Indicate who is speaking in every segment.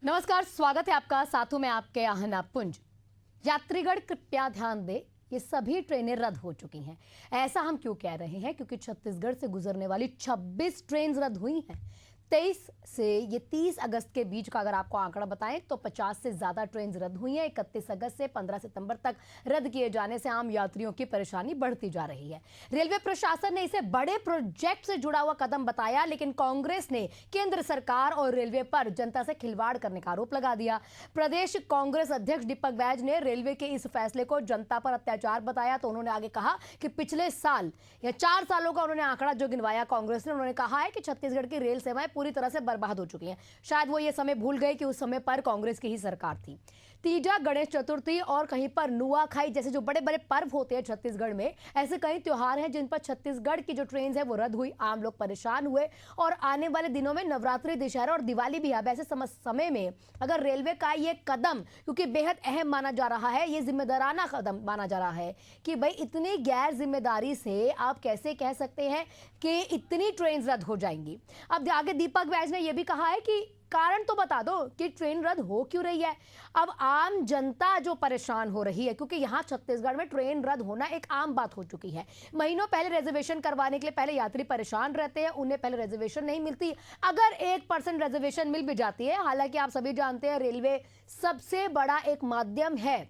Speaker 1: नमस्कार, स्वागत है आपका। साथों में आपके आहना पुंज। यात्रीगण कृपया ध्यान दें, ये सभी ट्रेनें रद्द हो चुकी हैं। ऐसा हम क्यों कह रहे हैं? क्योंकि छत्तीसगढ़ से गुजरने वाली 26 ट्रेन रद्द हुई हैं। 23 से ये 30 अगस्त के बीच का अगर आपको आंकड़ा बताएं तो 50 से ज्यादा ट्रेन रद्द हुई हैं। 31 अगस्त से 15 सितंबर तक रद्द किए जाने से आम यात्रियों की परेशानी बढ़ती जा रही है। रेलवे प्रशासन ने इसे बड़े प्रोजेक्ट से जुड़ा हुआ कदम बताया, लेकिन कांग्रेस ने केंद्र सरकार और रेलवे पर जनता से खिलवाड़ करने का आरोप लगा दिया। प्रदेश कांग्रेस अध्यक्ष दीपक बैज ने रेलवे के इस फैसले को जनता पर अत्याचार बताया। तो उन्होंने आगे कहा कि पिछले साल या 4 सालों का उन्होंने आंकड़ा जो गिनवाया कांग्रेस ने, उन्होंने कहा है कि छत्तीसगढ़ की रेल सेवाएं पूरी तरह से बर्बाद हो चुकी हैं। शायद वो ये समय भूल गए कि उस समय पर कांग्रेस की ही सरकार थी। तीजा, गणेश चतुर्थी और कहीं पर नुआखाई जैसे जो बड़े बड़े पर्व होते हैं छत्तीसगढ़ में, ऐसे कई त्योहार हैं जिन पर छत्तीसगढ़ की जो ट्रेन है वो रद्द हुई। आम लोग परेशान हुए और आने वाले दिनों में नवरात्रि, दशहरा और दिवाली भी है। ऐसे समय में अगर रेलवे का ये कदम, क्योंकि बेहद अहम माना जा रहा है, ये जिम्मेदाराना कदम माना जा रहा है कि भाई इतनी गैर जिम्मेदारी से आप कैसे कह सकते हैं कि इतनी ट्रेन रद्द हो जाएंगी। अब आगे दीपक बैज ने यह भी कहा है कि कारण तो बता दो कि ट्रेन रद्द हो क्यों रही है। अब आम जनता जो परेशान हो रही है, क्योंकि यहां छत्तीसगढ़ में ट्रेन रद्द होना एक आम बात हो चुकी है। महीनों पहले रिजर्वेशन करवाने के लिए पहले यात्री परेशान रहते हैं, उन्हें पहले रिजर्वेशन नहीं मिलती। अगर 1% रिजर्वेशन मिल भी जाती है, हालांकि आप सभी जानते हैं रेलवे सबसे बड़ा एक माध्यम है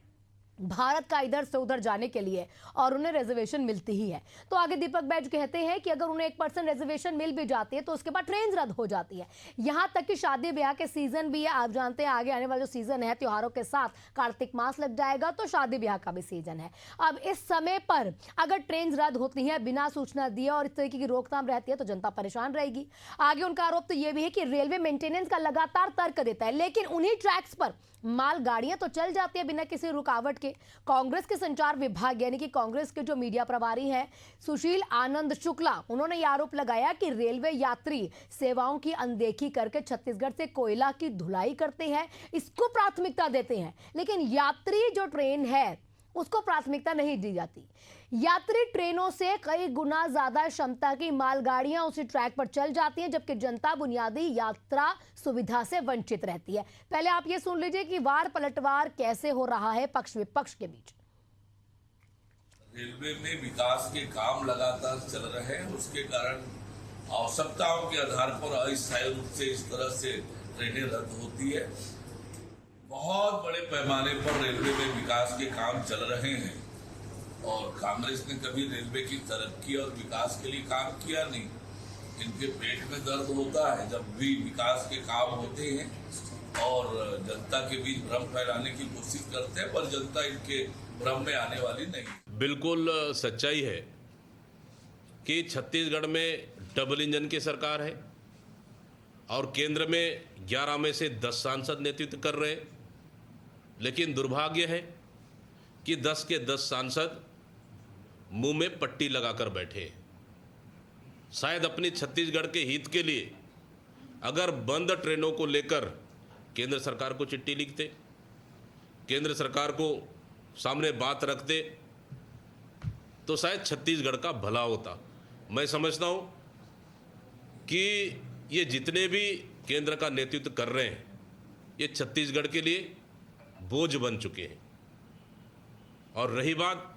Speaker 1: भारत का इधर से उधर जाने के लिए, और उन्हें रिजर्वेशन मिलती ही है। तो आगे दीपक बैज कहते हैं कि अगर उन्हें 1% रिजर्वेशन मिल भी जाती है तो उसके बाद ट्रेन रद्द हो जाती है। यहां तक कि शादी ब्याह के सीजन भी है। आप जानते हैं आगे आने वाला जो सीजन है त्योहारों के साथ, कार्तिक मास लग जाएगा तो शादी ब्याह का भी सीजन है। अब इस समय पर अगर ट्रेन रद्द होती है बिना सूचना दिए और इस तरीके की रोकथाम रहती है तो जनता परेशान रहेगी। आगे उनका आरोप तो यह भी है कि रेलवे मेंटेनेंस का लगातार तर्क देता है, लेकिन उन्हीं ट्रैक्स पर मालगाड़ियां तो चल जाती है बिना किसी रुकावट के। कांग्रेस के संचार विभाग यानी कि कांग्रेस के जो मीडिया प्रभारी हैं सुशील आनंद शुक्ला, उन्होंने यह आरोप लगाया कि रेलवे यात्री सेवाओं की अनदेखी करके छत्तीसगढ़ से कोयला की ढुलाई करते हैं, इसको प्राथमिकता देते हैं, लेकिन यात्री जो ट्रेन है उसको प्राथमिकता नहीं दी जाती। यात्री ट्रेनों से कई गुना ज्यादा क्षमता की मालगाड़ियां उसी ट्रैक पर चल जाती हैं, जबकि जनता बुनियादी यात्रा सुविधा से वंचित रहती है। पहले आप ये सुन लीजिए कि वार पलटवार कैसे हो रहा है पक्ष विपक्ष के बीच।
Speaker 2: रेलवे में विकास के काम लगातार चल रहे हैं, उसके कारण आवश्यकताओं के आधार पर अस्थायी रूप से इस तरह से ट्रेनें रद्द होती है। बहुत बड़े पैमाने पर रेलवे में विकास के काम चल रहे हैं और कांग्रेस ने कभी रेलवे की तरक्की और विकास के लिए काम किया नहीं। इनके पेट में दर्द होता है जब भी विकास के काम होते हैं और जनता के बीच भ्रम फैलाने की कोशिश करते हैं, पर जनता इनके भ्रम में आने वाली नहीं।
Speaker 3: बिल्कुल सच्चाई है कि छत्तीसगढ़ में डबल इंजन की सरकार है और केंद्र में 11 में से 10 सांसद नेतृत्व कर रहे हैं, लेकिन दुर्भाग्य है कि 10 के 10 सांसद मुंह में पट्टी लगाकर बैठे हैं। शायद अपनी छत्तीसगढ़ के हित के लिए अगर बंद ट्रेनों को लेकर केंद्र सरकार को चिट्ठी लिखते, केंद्र सरकार को सामने बात रखते, तो शायद छत्तीसगढ़ का भला होता। मैं समझता हूं कि ये जितने भी केंद्र का नेतृत्व कर रहे हैं ये छत्तीसगढ़ के लिए बोझ बन चुके हैं। और रही बात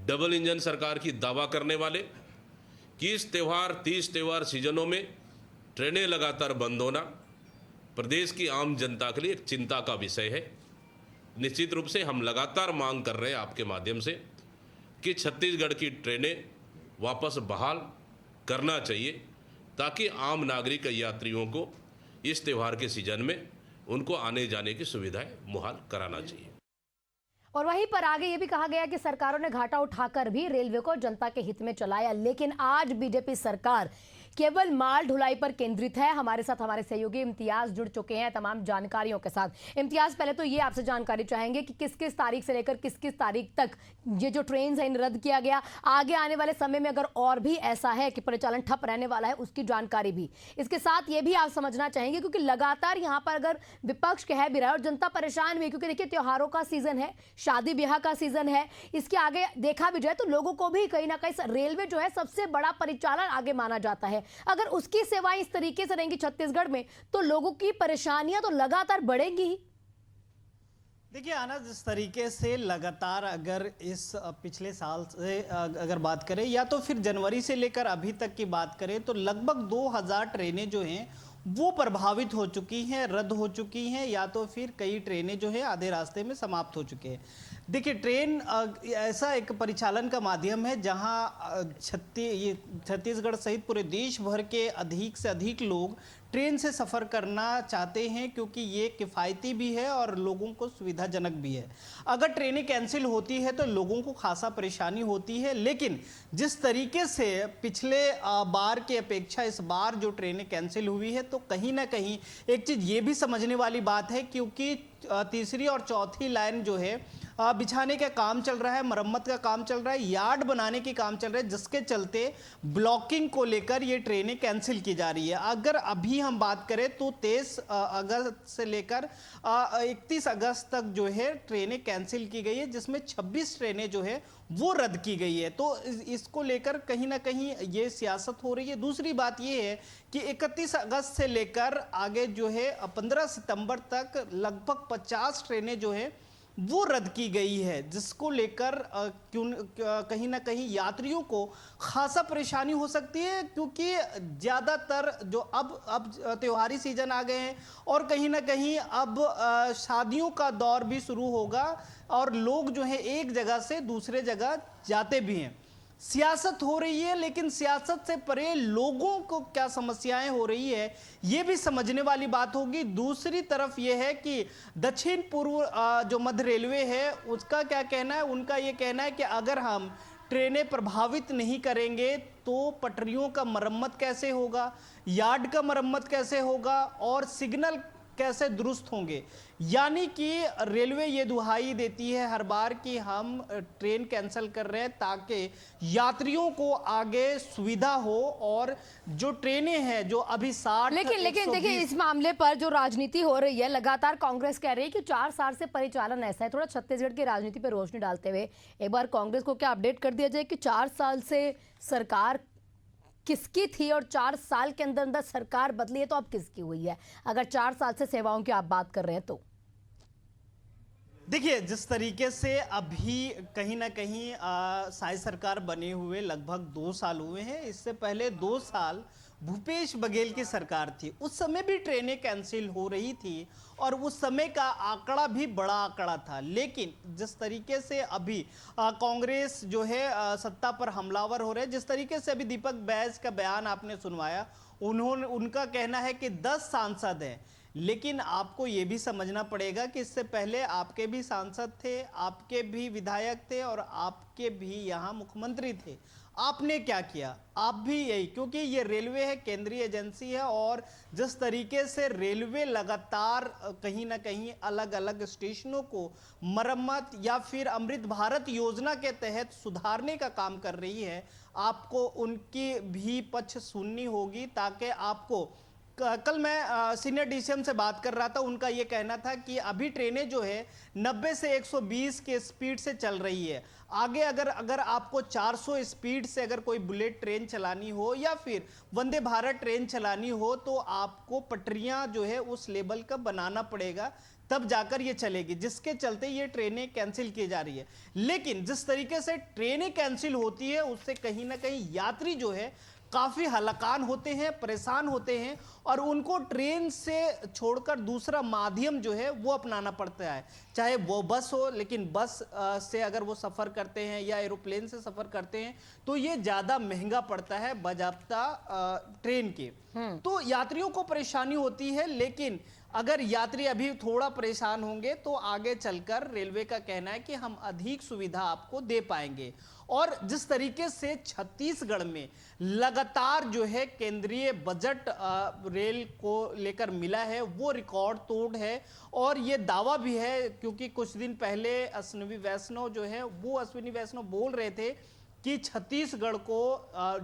Speaker 3: डबल इंजन सरकार की दावा करने वाले कि इस त्यौहार 30 त्यौहार सीजनों में ट्रेनें लगातार बंद होना प्रदेश की आम जनता के लिए एक चिंता का विषय है। निश्चित रूप से हम लगातार मांग कर रहे हैं आपके माध्यम से कि छत्तीसगढ़ की ट्रेनें वापस बहाल करना चाहिए, ताकि आम नागरिक यात्रियों को इस त्यौहार के सीजन में उनको आने जाने की सुविधाएं मुहैया कराना चाहिए।
Speaker 1: और वहीं पर आगे ये भी कहा गया कि सरकारों ने घाटा उठाकर भी रेलवे को जनता के हित में चलाया, लेकिन आज बीजेपी सरकार केवल माल ढुलाई पर केंद्रित है। हमारे साथ हमारे सहयोगी इम्तियाज जुड़ चुके हैं तमाम जानकारियों के साथ। इम्तियाज, पहले तो ये आपसे जानकारी चाहेंगे कि किस किस तारीख से लेकर किस किस तारीख तक ये जो ट्रेन है इन रद्द किया गया, आगे आने वाले समय में अगर और भी ऐसा है कि परिचालन ठप रहने वाला है उसकी जानकारी भी इसके साथ ये भी आप समझना चाहेंगे, क्योंकि लगातार यहाँ पर अगर विपक्ष कह भी रहा है और जनता परेशान भी, क्योंकि देखिए त्योहारों का सीजन है, शादी ब्याह का सीजन है, इसके आगे देखा भी जाए तो लोगों को भी कहीं ना कहीं रेलवे जो है सबसे बड़ा परिचालन आगे माना जाता है। है। अगर उसकी सेवाएं इस तरीके से रहेंगी छत्तीसगढ़ में तो लोगों की परेशानियां तो लगातार बढ़ेंगी ही।
Speaker 4: देखिए आना, जिस तरीके से लगातार अगर इस पिछले साल से अगर बात करें या तो फिर जनवरी से लेकर अभी तक की बात करें तो लगभग 2000 ट्रेनें जो हैं वो प्रभावित हो चुकी हैं, रद्द हो चुकी हैं, या तो फिर कई ट्रेनें जो है आधे रास्ते में समाप्त हो चुके हैं। देखिए ट्रेन ऐसा एक परिचालन का माध्यम है जहां छत्तीसगढ़ सहित पूरे देश भर के अधिक से अधिक लोग ट्रेन से सफ़र करना चाहते हैं, क्योंकि ये किफ़ायती भी है और लोगों को सुविधाजनक भी है। अगर ट्रेनें कैंसिल होती है तो लोगों को खासा परेशानी होती है, लेकिन जिस तरीके से पिछले बार की अपेक्षा इस बार जो ट्रेनें कैंसिल हुई है तो कहीं ना कहीं एक चीज़ ये भी समझने वाली बात है, क्योंकि तीसरी और चौथी लाइन जो है बिछाने का काम चल रहा है, मरम्मत का काम चल रहा है, यार्ड बनाने के काम चल रहा है, जिसके चलते ब्लॉकिंग को लेकर ये ट्रेनें कैंसिल की जा रही है। अगर अभी हम बात करें तो 23 अगस्त से लेकर 31 अगस्त तक जो है ट्रेनें कैंसिल की गई है, जिसमें 26 ट्रेनें जो है वो रद्द की गई है। तो इसको लेकर कहीं ना कहीं ये सियासत हो रही है। दूसरी बात ये है कि 31 अगस्त से लेकर आगे जो है 15 सितंबर तक लगभग 50 ट्रेनें जो है वो रद्द की गई है, जिसको लेकर कहीं ना कहीं यात्रियों को खासा परेशानी हो सकती है, क्योंकि ज़्यादातर जो अब त्योहारी सीजन आ गए हैं और कहीं ना कहीं अब शादियों का दौर भी शुरू होगा और लोग जो है एक जगह से दूसरे जगह जाते भी हैं। सियासत हो रही है, लेकिन सियासत से परे लोगों को क्या समस्याएं हो रही है ये भी समझने वाली बात होगी। दूसरी तरफ ये है कि दक्षिण पूर्व जो मध्य रेलवे है उसका क्या कहना है। उनका ये कहना है कि अगर हम ट्रेनें प्रभावित नहीं करेंगे तो पटरियों का मरम्मत कैसे होगा, यार्ड का मरम्मत कैसे होगा और सिग्नल कैसे दुरुस्त होंगे। यानी कि रेलवे ये दुहाई देती है हर बार कि हम ट्रेन कैंसिल कर रहे हैं ताकि यात्रियों को आगे सुविधा हो, और जो ट्रेनें हैं जो अभी 60
Speaker 1: लेकिन देखिए इस मामले पर जो राजनीति हो रही है, लगातार कांग्रेस कह रही है कि 4 साल से परिचालन ऐसा है। थोड़ा छत्तीसगढ़ की राजनीति पर रोशनी डालते हुए एक बार कांग्रेस को क्या अपडेट कर दिया जाए कि 4 साल से सरकार किसकी थी और 4 साल के अंदर अंदर सरकार बदली है तो अब किसकी हुई है, अगर 4 साल से सेवाओं की आप बात कर रहे हैं तो।
Speaker 4: देखिए जिस तरीके से अभी कहीं ना कहीं साई सरकार बने हुए लगभग 2 साल हुए हैं, इससे पहले 2 साल भूपेश बघेल की सरकार थी, उस समय भी ट्रेनें कैंसिल हो रही थी और उस समय का आंकड़ा भी बड़ा आंकड़ा था। लेकिन जिस तरीके से अभी कांग्रेस जो है सत्ता पर हमलावर हो रहे हैं, जिस तरीके से अभी दीपक बैज का बयान आपने सुनवाया, उनका कहना है कि 10 सांसद हैं, लेकिन आपको ये भी समझना पड़ेगा कि इससे पहले आपके भी सांसद थे, आपके भी विधायक थे और आपके भी यहाँ मुख्यमंत्री थे। आपने क्या किया? आप भी यही, क्योंकि ये रेलवे है, केंद्रीय एजेंसी है, और जिस तरीके से रेलवे लगातार कहीं ना कहीं अलग अलग स्टेशनों को मरम्मत या फिर अमृत भारत योजना के तहत सुधारने का काम कर रही है, आपको उनकी भी पक्ष सुननी होगी, ताकि आपको कल मैं सीनियर डीसीएम से बात कर रहा था, उनका ये कहना था कि अभी ट्रेनें जो है 90 से 120 के स्पीड से चल रही है। आगे अगर आपको 400 स्पीड से अगर कोई बुलेट ट्रेन चलानी हो या फिर वंदे भारत ट्रेन चलानी हो तो आपको पटरियां जो है उस लेवल का बनाना पड़ेगा, तब जाकर ये चलेगी, जिसके चलते ये ट्रेनें कैंसिल की जा रही है। लेकिन जिस तरीके से ट्रेनें कैंसिल होती है उससे कहीं ना कहीं यात्री जो है काफ़ी हलाकान होते हैं, परेशान होते हैं, और उनको ट्रेन से छोड़कर दूसरा माध्यम जो है वो अपनाना पड़ता है, चाहे वो बस हो। लेकिन बस से अगर वो सफ़र करते हैं या एरोप्लेन से सफ़र करते हैं तो ये ज़्यादा महंगा पड़ता है बजाबता ट्रेन के। तो यात्रियों को परेशानी होती है, लेकिन अगर यात्री अभी थोड़ा परेशान होंगे तो आगे चलकर रेलवे का कहना है कि हम अधिक सुविधा आपको दे पाएंगे। और जिस तरीके से छत्तीसगढ़ में लगातार जो है केंद्रीय बजट रेल को लेकर मिला है वो रिकॉर्ड तोड़ है, और ये दावा भी है, क्योंकि कुछ दिन पहले अश्विनी वैष्णव बोल रहे थे कि छत्तीसगढ़ को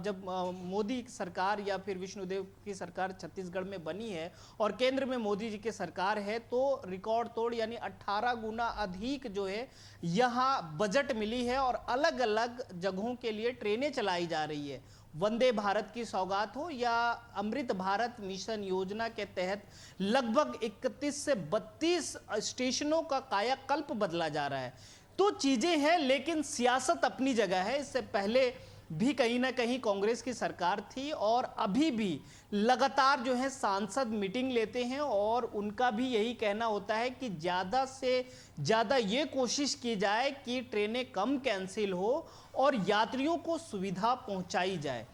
Speaker 4: जब मोदी सरकार या फिर विष्णुदेव की सरकार छत्तीसगढ़ में बनी है और केंद्र में मोदी जी की सरकार है, तो रिकॉर्ड तोड़ यानी 18 गुना अधिक जो है यहाँ बजट मिली है और अलग अलग जगहों के लिए ट्रेनें चलाई जा रही है। वंदे भारत की सौगात हो या अमृत भारत मिशन योजना के तहत लगभग 31 से 32 स्टेशनों का कायाकल्प बदला जा रहा है। तो चीजें हैं, लेकिन सियासत अपनी जगह है। इससे पहले भी कहीं ना कहीं कांग्रेस की सरकार थी और अभी भी लगातार जो है सांसद मीटिंग लेते हैं और उनका भी यही कहना होता है कि ज़्यादा से ज़्यादा ये कोशिश की जाए कि ट्रेनें कम कैंसिल हो और यात्रियों को सुविधा पहुंचाई जाए।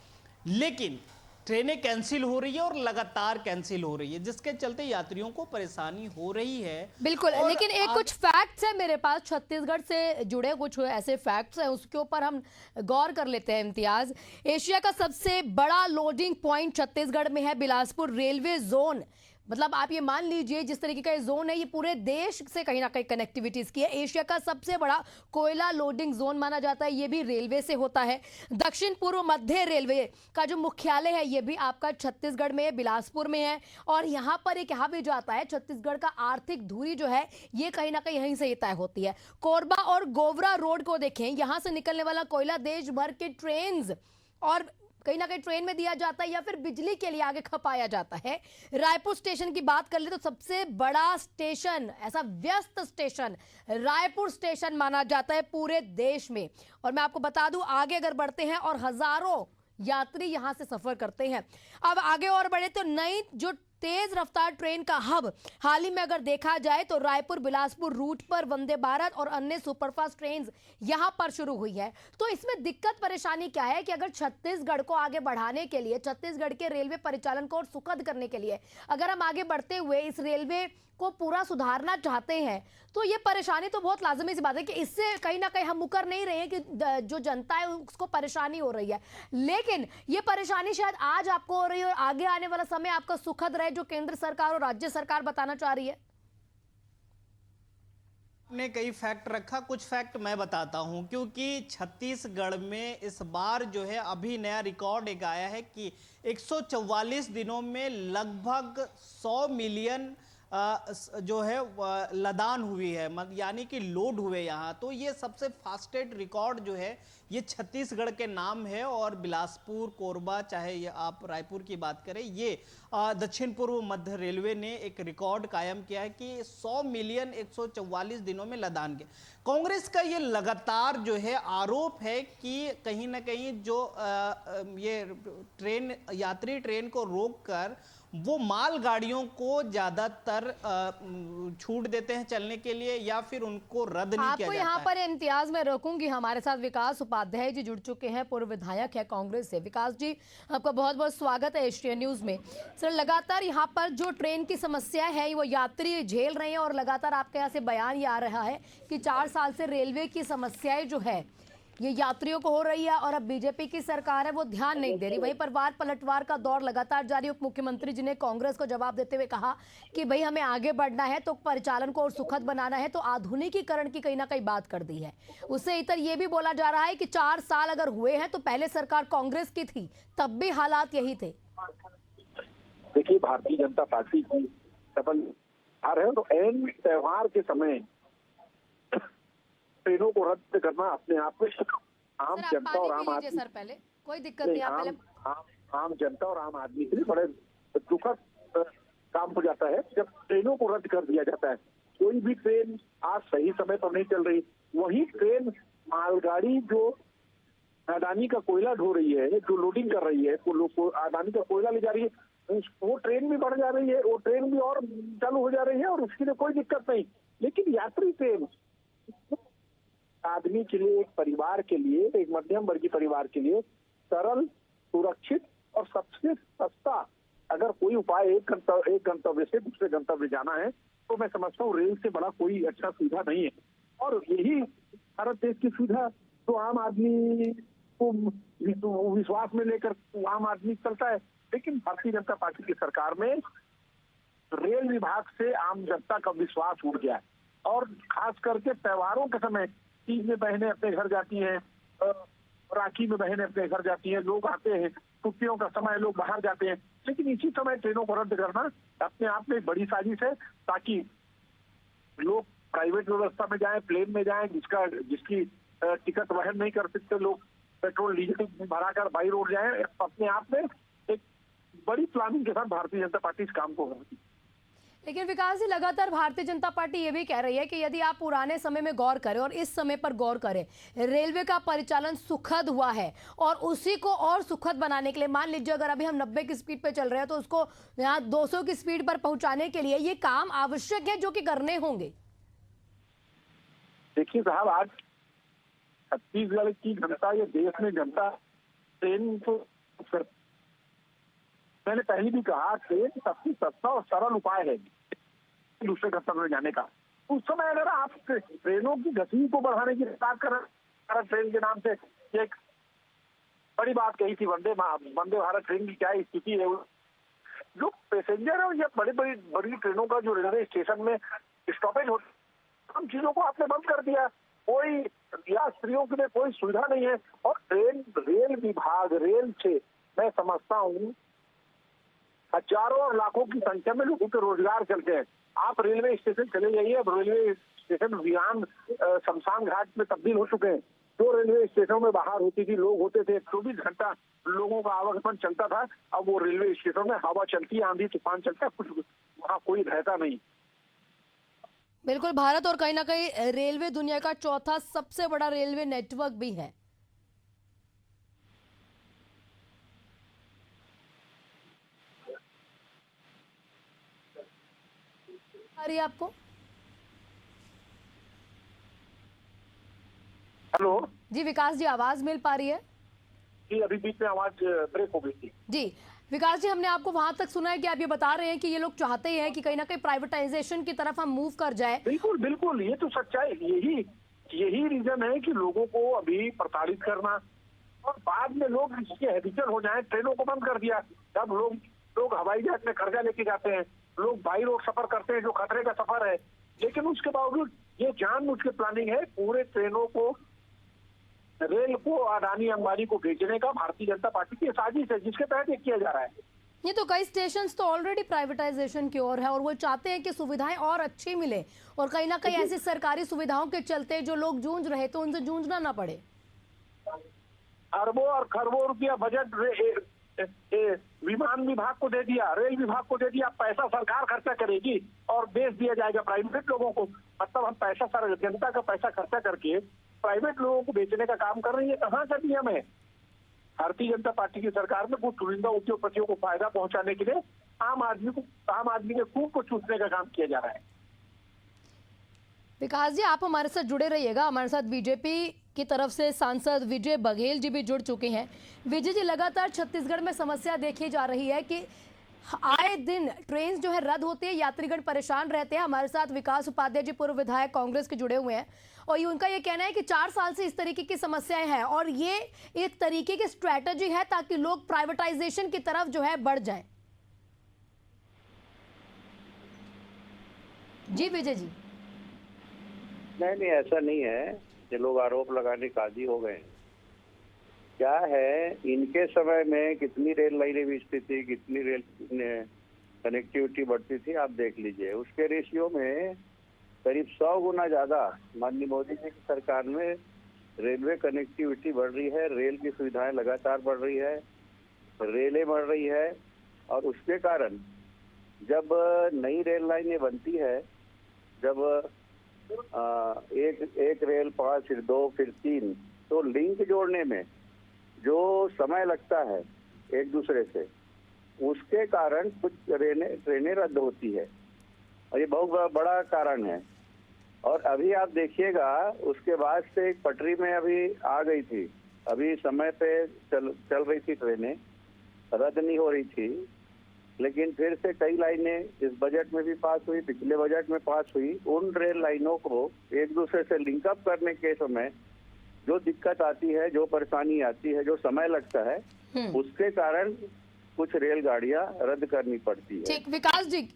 Speaker 4: लेकिन ट्रेनें कैंसिल हो रही है और लगातार कैंसिल हो रही है, जिसके चलते यात्रियों को परेशानी हो रही है।
Speaker 1: बिल्कुल, लेकिन एक कुछ फैक्ट्स है मेरे पास छत्तीसगढ़ से जुड़े, कुछ ऐसे फैक्ट्स हैं उसके ऊपर हम गौर कर लेते हैं। इम्तियाज, एशिया का सबसे बड़ा लोडिंग पॉइंट छत्तीसगढ़ में है बिलासपुर रेलवे जोन। मतलब आप ये मान लीजिए जिस तरीके का ये जोन है, ये पूरे देश से कहीं ना कहीं कनेक्टिविटीज की है। एशिया का सबसे बड़ा कोयला लोडिंग जोन माना जाता है, ये भी रेलवे से होता है। दक्षिण पूर्व मध्य रेलवे का जो मुख्यालय है ये भी आपका छत्तीसगढ़ में, बिलासपुर में है। और यहाँ पर एक कहा भी जाता है छत्तीसगढ़ का आर्थिक धुरी जो है ये कहीं ना कहीं यहीं से ही तय होती है। कोरबा और गोवरा रोड को देखें, यहाँ से निकलने वाला कोयला देश भर के ट्रेन और कहीं ना कहीं ट्रेन में दिया जाता है या फिर बिजली के लिए आगे खपाया जाता है। रायपुर स्टेशन की बात कर ले तो सबसे बड़ा स्टेशन, ऐसा व्यस्त स्टेशन रायपुर स्टेशन माना जाता है पूरे देश में। और मैं आपको बता दूं, आगे अगर बढ़ते हैं और हजारों यात्री यहां से सफर करते हैं। अब आगे और बढ़े तो नई जो तेज रफ्तार ट्रेन का हब हाल ही में अगर देखा जाए तो रायपुर बिलासपुर रूट पर वंदे भारत और अन्य सुपरफास्ट ट्रेन यहां पर शुरू हुई है। तो इसमें दिक्कत परेशानी क्या है कि अगर छत्तीसगढ़ को आगे बढ़ाने के लिए, छत्तीसगढ़ के रेलवे परिचालन को और सुखद करने के लिए अगर हम आगे बढ़ते हुए इस रेलवे को पूरा सुधारना चाहते हैं तो ये परेशानी तो बहुत लाजमी सी बात है कि इससे कहीं ना कहीं हम मुकर नहीं रहे हैं कि जो जनता है उसको परेशानी हो रही है। लेकिन ये परेशानी शायद आज आपको हो रही है और आगे आने वाला समय आपका सुखद रहे, जो केंद्र सरकार और राज्य सरकार बताना चाह रही है।
Speaker 4: ने कई फैक्ट रखा, कुछ फैक्ट मैं बताता हूं, क्योंकि छत्तीसगढ़ में इस बार जो है अभी नया रिकॉर्ड एक आया है कि 144 दिनों में लगभग 100 मिलियन जो है लदान हुई है, यानी कि लोड हुए यहाँ। तो ये सबसे फास्टेस्ट रिकॉर्ड जो है ये छत्तीसगढ़ के नाम है। और बिलासपुर, कोरबा, चाहे ये आप रायपुर की बात करें, ये दक्षिण पूर्व मध्य रेलवे ने एक रिकॉर्ड कायम किया है कि 100 मिलियन 144 दिनों में लदान के। कांग्रेस का ये लगातार जो है आरोप है कि कहीं ना कहीं जो ये ट्रेन, यात्री ट्रेन को रोककर वो माल गाड़ियों को ज्यादातर छूट देते हैं चलने के लिए या फिर उनको रद्द नहीं किया जाता है।
Speaker 1: यहाँ पर इम्तियाज में रोकूंगी, हमारे साथ विकास उपाध्याय जी जुड़ चुके हैं, पूर्व विधायक है कांग्रेस से। विकास जी, आपका बहुत बहुत स्वागत है एशिया न्यूज में। सर, लगातार यहाँ पर जो ट्रेन की समस्या है वो यात्री झेल रहे हैं और लगातार आपके यहाँ से बयान ये आ रहा है कि 4 साल से रेलवे की समस्याएं जो है ये यात्रियों को हो रही है और अब बीजेपी की सरकार है वो ध्यान नहीं दे रही। वहीं पर वार पलटवार का दौर लगातार जारी। उप मुख्यमंत्री जी ने कांग्रेस को जवाब देते हुए कहा कि भाई हमें आगे बढ़ना है तो परिचालन को और सुखद बनाना है, तो आधुनिकीकरण की कहीं ना कहीं बात कर दी है। उससे इतर ये भी बोला जा रहा है कि 4 साल अगर हुए हैं तो पहले सरकार कांग्रेस की थी तब भी हालात यही थे।
Speaker 5: देखिए, भारतीय जनता पार्टी की सफल आ रहे हैं तो एन त्योहार के समय ट्रेनों को रद्द करना अपने आप में आम जनता और आम आदमी,
Speaker 1: सर पहले कोई दिक्कत नहीं, आप पहले
Speaker 5: आम जनता और आम आदमी के लिए बड़े दुखद काम हो जाता है जब ट्रेनों को रद्द कर दिया जाता है। कोई भी ट्रेन आज सही समय पर नहीं चल रही, वही ट्रेन मालगाड़ी जो अडानी का कोयला ढो रही है, जो लोडिंग कर रही है, अडानी का कोयला ले जा रही है, वो ट्रेन भी बढ़ जा रही है, वो ट्रेन भी और चालू हो जा रही है और उसके लिए कोई दिक्कत नहीं। लेकिन यात्री ट्रेन आदमी के लिए, एक परिवार के लिए, एक मध्यम वर्गीय परिवार के लिए सरल, सुरक्षित और सबसे सस्ता अगर कोई उपाय एक गंतव्य से दूसरे गंतव्य जाना है तो मैं समझता हूँ रेल से बड़ा कोई अच्छा सुविधा नहीं है। और यही भारत देश की सुविधा तो आम आदमी को विश्वास में लेकर आम आदमी चलता है। लेकिन भारतीय जनता पार्टी की सरकार में रेल विभाग से आम जनता का विश्वास उड़ गया है और खास करके त्योहारों के समय तीज में बहनें अपने घर जाती हैं, राखी में बहनें अपने घर जाती हैं, लोग आते हैं, छुट्टियों का समय लोग बाहर जाते हैं। लेकिन इसी समय ट्रेनों को रद्द करना अपने आप में एक बड़ी साजिश है ताकि लोग प्राइवेट व्यवस्था में जाएं, प्लेन में जाएं, जिसकी टिकट वहन नहीं कर सकते लोग, पेट्रोल डीजल भराकर बाई रोड जाए, अपने आप में एक बड़ी प्लानिंग के साथ भारतीय जनता पार्टी इस काम को करती है।
Speaker 1: लेकिन विकास जी, लगातार भारतीय जनता पार्टी ये भी कह रही है कि यदि आप पुराने समय में गौर करें और इस समय पर गौर करें, रेलवे का परिचालन सुखद हुआ है और उसी को और सुखद बनाने के लिए, मान लीजिए अगर अभी हम 90 की स्पीड पे चल रहे हैं तो उसको यहाँ 200 की स्पीड पर पहुंचाने के लिए ये काम आवश्यक है जो कि करने होंगे।
Speaker 5: देखिए साहब, आज छत्तीसगढ़ की जनता, ये देश में जनता ट्रेन को, मैंने पहले भी कहा, ट्रेन सबसे सस्ता और सरल उपाय है दूसरे गंतव्य में जाने का। उस समय अगर आप ट्रेनों की गति को बढ़ाने की बात कर रहे हैं, ट्रेन के नाम से एक बड़ी बात कही थी, वंदे भारत ट्रेन की क्या स्थिति है। जो पैसेंजर है या बड़ी ट्रेनों का जो रेलवे स्टेशन में स्टॉपेज होता, उन चीजों को आपने बंद कर दिया। कोई यात्रियों के लिए कोई सुविधा नहीं है। और रेल विभाग, रेल से मैं समझता हूँ हजारों और लाखों की संख्या में लोगों के रोजगार चलते हैं। आप रेलवे स्टेशन चले जाइए, अब रेलवे स्टेशन वीरान शमशान घाट में तब्दील हो चुके हैं। जो रेलवे स्टेशनों में बाहर होती थी, लोग होते थे, 24 घंटा लोगों का आवागमन चलता था। अब वो रेलवे स्टेशन में हवा चलती है, आंधी तूफान चलता है, कुछ वहाँ कोई रहता नहीं।
Speaker 1: बिल्कुल, भारत और कहीं ना कहीं रेलवे दुनिया का चौथा सबसे बड़ा रेलवे नेटवर्क भी है। आ रही है आपको?
Speaker 5: हेलो
Speaker 1: जी विकास जी, आवाज मिल पा रही है?
Speaker 5: जी, अभी बीच में आवाज ब्रेक हो गई थी।
Speaker 1: जी विकास जी, हमने आपको वहां तक सुना है कि आप ये बता रहे हैं कि ये लोग चाहते हैं कि कहीं ना कहीं प्राइवेटाइजेशन की तरफ हम मूव कर जाए।
Speaker 5: बिल्कुल बिल्कुल, ये तो सच्चाई, यही रीजन है कि लोगों को अभी प्रताड़ित करना और बाद में लोग इसके हैबिचुअल हो जाएं। ट्रेनों को बंद कर दिया, जब लोग हवाई जहाज में कर्जा लेके जाते हैं, लोग बाई रोड सफर करते हैं जो खतरे का सफर है। लेकिन उसके बावजूद ये जानबूझ के प्लानिंग है पूरे ट्रेनों को, रेल को अडानी अंबानी को बेचने का भारतीय जनता पार्टी की साजिश है, जिसके तहत ये किया जा रहा है।
Speaker 1: ये तो कई स्टेशन तो ऑलरेडी प्राइवेटाइजेशन की ओर है और वो चाहते हैं कि सुविधाएं और अच्छी मिले और कहीं ना कहीं ऐसी सरकारी सुविधाओं के चलते जो लोग जूझ रहे तो उनसे जूझना ना पड़े।
Speaker 5: अरबों और खरबों रुपया बजट विमान विभाग को दे दिया, रेल विभाग को दे दिया। पैसा सरकार खर्चा करेगी और बेच दिया जाएगा प्राइवेट लोगों को। मतलब हम जनता का पैसा खर्चा करके प्राइवेट लोगों को बेचने का काम कर रही है। कहाँ का नियम है? भारतीय जनता पार्टी की सरकार में कुछ चुनिंदा उद्योगपतियों को फायदा पहुंचाने के लिए आम आदमी के खून को चूसने का काम किया जा रहा है।
Speaker 1: विकास जी, आप हमारे साथ जुड़े रहिएगा। हमारे साथ बीजेपी की तरफ से सांसद विजय बघेल जी भी जुड़ चुके हैं। विजय जी, लगातार छत्तीसगढ़ में समस्या देखी जा रही है कि आए दिन ट्रेन जो है रद्द होती है, यात्रीगण परेशान रहते हैं। हमारे साथ विकास उपाध्याय जी, पूर्व विधायक कांग्रेस के, जुड़े हुए हैं और उनका ये कहना है कि 4 साल से इस तरीके की समस्याएं हैं और ये एक तरीके की स्ट्रैटेजी है ताकि लोग प्राइवेटाइजेशन की तरफ जो है बढ़ जाएं। जी विजय जी।
Speaker 6: नहीं, ऐसा नहीं है। ये लोग आरोप लगाने का आदी हो गए। क्या है, इनके समय में कितनी रेल लाइनें बिछती थी, कितनी रेल कनेक्टिविटी बढ़ती थी, आप देख लीजिए। उसके रेशियो में करीब 100 गुना ज्यादा माननीय मोदी जी की सरकार में रेलवे कनेक्टिविटी बढ़ रही है, रेल की सुविधाएं लगातार बढ़ रही है, रेलें बढ़ रही है। और उसके कारण जब नई रेल लाइनें बनती है, जब एक रेल 5 फिर 2 फिर 3, तो लिंक जोड़ने में जो समय लगता है एक दूसरे से, उसके कारण कुछ ट्रेनें रद्द होती है और ये बहुत बड़ा कारण है। और अभी आप देखिएगा, उसके बाद से एक पटरी में अभी आ गई थी, अभी समय पे चल रही थी ट्रेनें, रद्द नहीं हो रही थी। लेकिन फिर से कई लाइनें इस बजट में भी पास हुई, पिछले बजट में पास हुई। उन रेल लाइनों को एक दूसरे से लिंकअप करने के समय जो दिक्कत आती है, जो परेशानी आती है, जो समय लगता है, उसके कारण कुछ रेलगाड़ियां रद्द करनी पड़ती है।
Speaker 1: ठीक, विकास जी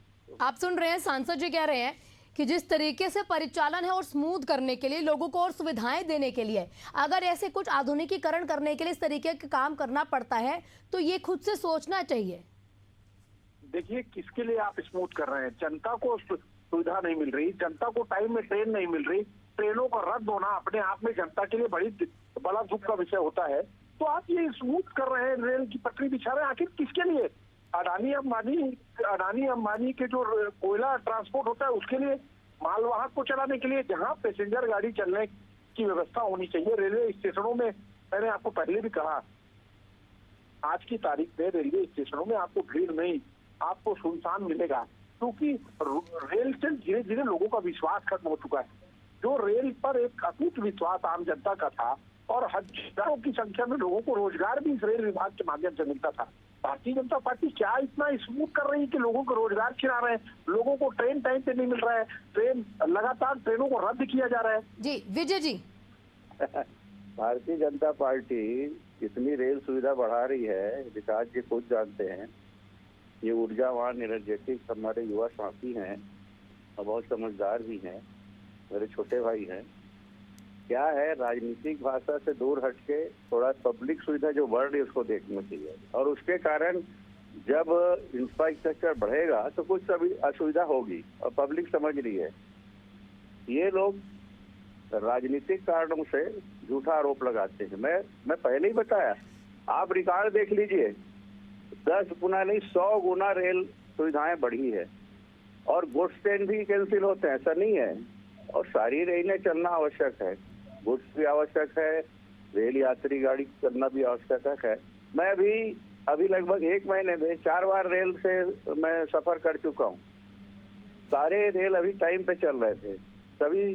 Speaker 1: आप सुन रहे हैं, सांसद जी कह रहे हैं कि जिस तरीके से परिचालन है और स्मूथ करने के लिए, लोगों को और सुविधाएं देने के लिए, अगर ऐसे कुछ आधुनिकीकरण करने के लिए इस तरीके का काम करना पड़ता है तो ये खुद से सोचना चाहिए।
Speaker 5: देखिए, किसके लिए आप स्मूथ कर रहे हैं? जनता को सुविधा नहीं मिल रही, जनता को टाइम में ट्रेन नहीं मिल रही। ट्रेनों का रद्द होना अपने आप में जनता के लिए बड़ी बड़ा दुख का विषय होता है। तो आप ये स्मूथ कर रहे हैं, रेल की पटरी बिछा रहे हैं, आखिर किसके लिए? अडानी अंबानी के जो कोयला ट्रांसपोर्ट होता है उसके लिए, मालवाहक को चलाने के लिए, जहां पैसेंजर गाड़ी चलने की व्यवस्था होनी चाहिए। रेलवे स्टेशनों में, मैंने आपको पहले भी कहा, आज की तारीख में रेलवे स्टेशनों में आपको भीड़ नहीं, आपको सुनसान मिलेगा, क्योंकि रेल से धीरे धीरे लोगों का विश्वास खत्म हो चुका है। जो रेल पर एक अटूट विश्वास आम जनता का था और हजारों की संख्या में लोगों को रोजगार भी इस रेल विभाग के माध्यम से मिलता था। भारतीय जनता पार्टी क्या इतना स्मूथ कर रही है कि लोगों को रोजगार छिना रहे हैं, लोगों को ट्रेन टाइम पे नहीं मिल रहा है, ट्रेन लगातार ट्रेनों को रद्द किया जा रहा है।
Speaker 1: जी विजय जी,
Speaker 6: भारतीय जनता पार्टी कितनी रेल सुविधा बढ़ा रही है, विकास जी खुद जानते हैं। ये ऊर्जावान एनर्जेटिक हमारे युवा साथी हैं और बहुत समझदार भी हैं, मेरे छोटे भाई हैं। क्या है, राजनीतिक भाषा से दूर हटके थोड़ा पब्लिक सुविधा जो बढ़ रही है उसको देखना चाहिए, और उसके कारण जब इंफ्रास्ट्रक्चर बढ़ेगा तो कुछ असुविधा होगी और पब्लिक समझ रही है। ये लोग राजनीतिक कारणों से झूठा आरोप लगाते हैं। मैं पहले ही बताया, आप रिकॉर्ड देख लीजिए, 10 गुना नहीं 100 गुना रेल सुविधाएं बढ़ी है, और गुड्स ट्रेन भी कैंसिल होते हैं, ऐसा नहीं है। और सारी रेलें चलना आवश्यक है, गुड्स भी आवश्यक है, रेल यात्री गाड़ी करना भी आवश्यक है। मैं अभी लगभग 1 महीने में 4 बार रेल से मैं सफर कर चुका हूँ। सारे रेल अभी टाइम पे चल रहे थे, सभी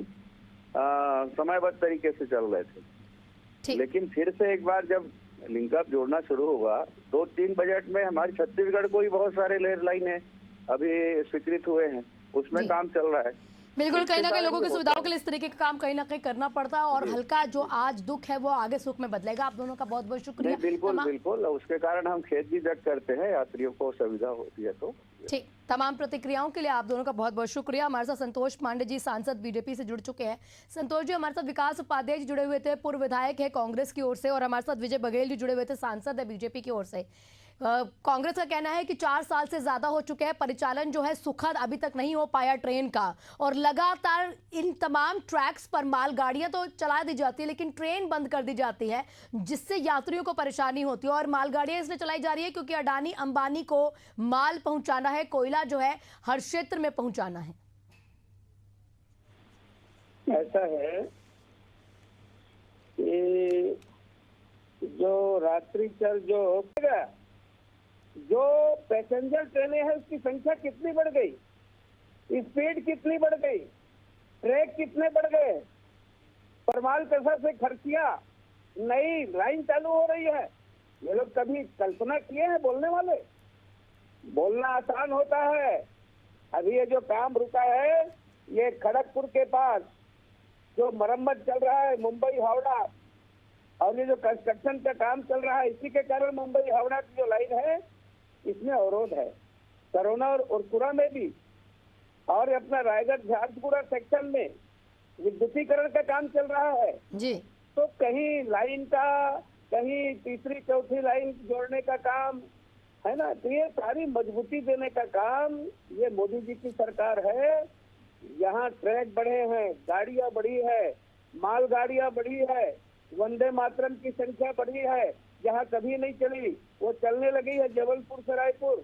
Speaker 6: समयबद्ध तरीके से चल रहे थे। लेकिन फिर से एक बार जब लिंकअप जोड़ना शुरू होगा, 2-3 बजट में हमारे छत्तीसगढ़ को ही बहुत सारे रेल लाइन है अभी स्वीकृत हुए हैं, उसमें काम चल रहा है।
Speaker 1: बिल्कुल, कहीं ना कहीं लोगों की सुविधाओं के लिए इस तरीके का काम कहीं ना कहीं करना पड़ता है, और हल्का जो आज दुख है वो आगे सुख में बदलेगा। आप दोनों का बहुत बहुत शुक्रिया।
Speaker 6: बिल्कुल, उसके कारण हम खेत भी व्यक्त करते हैं, यात्रियों को सुविधा होती है। तो
Speaker 1: ठीक, तमाम प्रतिक्रियाओं के लिए आप दोनों का बहुत बहुत शुक्रिया। हमारे साथ संतोष पांडे जी, सांसद बीजेपी से जुड़ चुके हैं। संतोष जी, हमारे साथ विकास उपाध्याय जी जुड़े हुए थे, पूर्व विधायक है कांग्रेस की ओर से, और हमारे साथ विजय बघेल जी जुड़े हुए थे, सांसद है बीजेपी की ओर से। कांग्रेस का कहना है कि 4 साल से ज्यादा हो चुके हैं, परिचालन जो है सुखद अभी तक नहीं हो पाया ट्रेन का, और लगातार इन तमाम ट्रैक्स पर मालगाड़ियां तो चला दी जाती है लेकिन ट्रेन बंद कर दी जाती है, जिससे यात्रियों को परेशानी होती है। और मालगाड़ियां इसलिए चलाई जा रही है क्योंकि अडानी अंबानी को माल पहुंचाना है, कोयला जो है हर क्षेत्र में पहुंचाना है।
Speaker 7: ऐसा है कि जो रात्रि चल जो पैसेंजर ट्रेनें हैं उसकी संख्या कितनी बढ़ गई, स्पीड कितनी बढ़ गई, ट्रैक कितने बढ़ गए, परमाल पैसा से खर्चिया, नई लाइन चालू हो रही है। ये लोग कभी कल्पना किए हैं बोलने वाले? बोलना आसान होता है। अभी ये जो काम रुका है, ये खड़गपुर के पास जो मरम्मत चल रहा है मुंबई हावड़ा, और ये जो कंस्ट्रक्शन का काम चल रहा है, इसी के कारण मुंबई हावड़ा की जो लाइन है इसमें अवरोध है। सरोना और उरकुरा में भी, और अपना रायगढ़ झारसुगुड़ा सेक्शन में विद्युतीकरण का काम चल रहा है
Speaker 1: जी।
Speaker 7: तो कहीं लाइन का, कहीं तीसरी चौथी लाइन जोड़ने का काम है ना। तो ये सारी मजबूती देने का काम ये मोदी जी की सरकार है। यहाँ ट्रैक बढ़े हैं, गाड़ियां बढ़ी है, माल गाड़ियां बढ़ी है, वंदे मातरम की संख्या बढ़ी है, जहाँ कभी नहीं चली वो चलने लगी है, जबलपुर से रायपुर।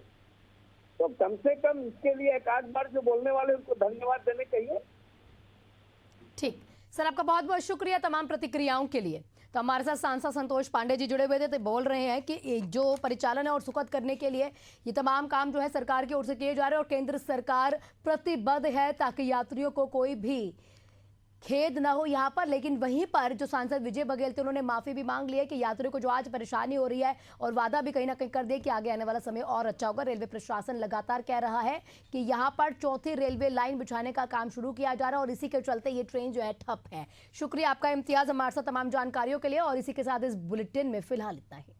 Speaker 7: तो कम से कम इसके लिए एक आध बार जो बोलने वाले उनको धन्यवाद देने चाहिए।
Speaker 1: ठीक सर, आपका बहुत बहुत शुक्रिया तमाम प्रतिक्रियाओं के लिए। तो हमारे साथ सांसद संतोष पांडे जी जुड़े हुए थे, तो बोल रहे हैं कि जो परिचालन है और सुखद करने के लिए ये तमाम काम जो है सरकार की ओर से किए जा रहे हैं, और केंद्र सरकार प्रतिबद्ध है ताकि यात्रियों को कोई भी खेद ना हो यहाँ पर। लेकिन वहीं पर जो सांसद विजय बघेल थे, उन्होंने माफी भी मांग ली है कि यात्रियों को जो आज परेशानी हो रही है, और वादा भी कहीं ना कहीं कर दिया कि आगे आने वाला समय और अच्छा होगा। रेलवे प्रशासन लगातार कह रहा है कि यहाँ पर 4थी रेलवे लाइन बिछाने का काम शुरू किया जा रहा है, और इसी के चलते ये ट्रेन जो है ठप है। शुक्रिया आपका इम्तियाज हमारे साथ तमाम जानकारियों के लिए, और इसी के साथ इस बुलेटिन में फिलहाल इतना ही।